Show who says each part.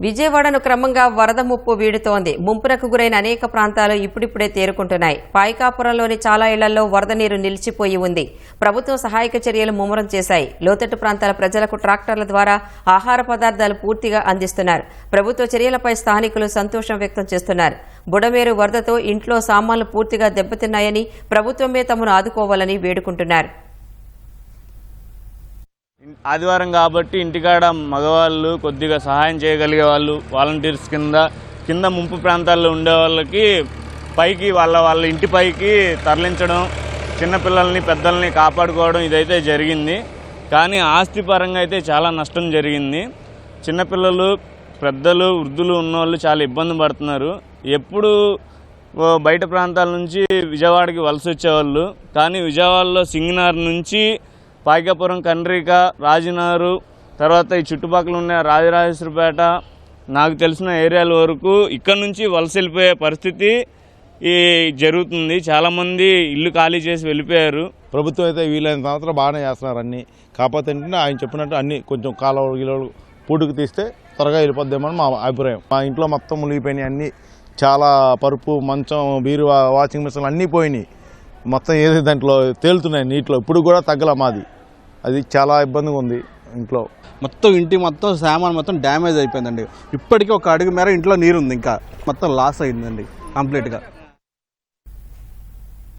Speaker 1: విజయవాడను క్రమంగా వరద ముప్పు వీడుతోంది. ముంపునకు గురైన అనేక ప్రాంతాలు ఇప్పుడిప్పుడే తేరుకుంటున్నాయి. పాయికాపురంలోని చాలా ఇళ్లలో వరద నీరు నిలిచిపోయి ఉంది. ప్రభుత్వం సహాయక చర్యలు ముమ్మరం చేశాయి. లోతట్టు ప్రాంతాల ప్రజలకు ట్రాక్టర్ల ద్వారా ఆహార పదార్థాలు పూర్తిగా అందిస్తున్నారు. ప్రభుత్వ చర్యలపై స్థానికులు సంతోషం వ్యక్తం చేస్తున్నారు. బుడమేరు వరదతో ఇంట్లో సామాన్లు పూర్తిగా దెబ్బతిన్నాయని, ప్రభుత్వమే తమను ఆదుకోవాలని వేడుకుంటున్నారు.
Speaker 2: ఆదివారం కాబట్టి ఇంటికాడ మగవాళ్ళు కొద్దిగా సహాయం చేయగలిగే వాళ్ళు వాలంటీర్స్ కింద ముంపు ప్రాంతాల్లో ఉండే వాళ్ళకి పైకి వాళ్ళ ఇంటి పైకి తరలించడం, చిన్నపిల్లల్ని పెద్దల్ని కాపాడుకోవడం ఇదైతే జరిగింది. కానీ ఆస్తి పరంగా అయితే చాలా నష్టం జరిగింది. చిన్నపిల్లలు, పెద్దలు, వృద్ధులు ఉన్నవాళ్ళు చాలా ఇబ్బంది పడుతున్నారు. ఎప్పుడు బయట ప్రాంతాల నుంచి విజయవాడకి వలస వచ్చేవాళ్ళు, కానీ విజయవాడలో సింగనార్ నుంచి పాయికాపురం, కండ్రిక, రాజనారు, తర్వాత ఈ చుట్టుపక్కల ఉన్న రాజరాజేశ్వరపేట, నాకు తెలిసిన ఏరియాల వరకు ఇక్కడ నుంచి వలస వెళ్ళిపోయే పరిస్థితి జరుగుతుంది. చాలామంది ఇల్లు ఖాళీ చేసి వెళ్ళిపోయారు.
Speaker 3: ప్రభుత్వం అయితే వీలైన సంవత్సరం బాగానే చేస్తున్నారు అన్నీ. కాకపోతే ఏంటంటే ఆయన చెప్పినట్టు అన్నీ కొంచెం కాలువలు పూటుకు తీస్తే త్వరగా వెళ్ళిపోద్దామని మా అభిప్రాయం. మా ఇంట్లో మొత్తం మునిగిపోయినాయి అన్నీ. చాలా పరుపు, మంచం, బీరు, వాషింగ్ మిషన్ అన్నీ పోయినాయి. మొత్తం ఏది దాంట్లో తేలుతున్నాయి నీటిలో. ఇప్పుడు కూడా తగ్గల మాది. అది చాలా ఇబ్బందిగా ఉంది. ఇంట్లో
Speaker 4: మొత్తం సామాన్ మొత్తం డ్యామేజ్ అయిపోయిందండి. ఇప్పటికీ ఒక అడుగు మేర ఇంట్లో నీరు ఉంది. ఇంకా మొత్తం లాస్ అయిందండి కంప్లీట్గా.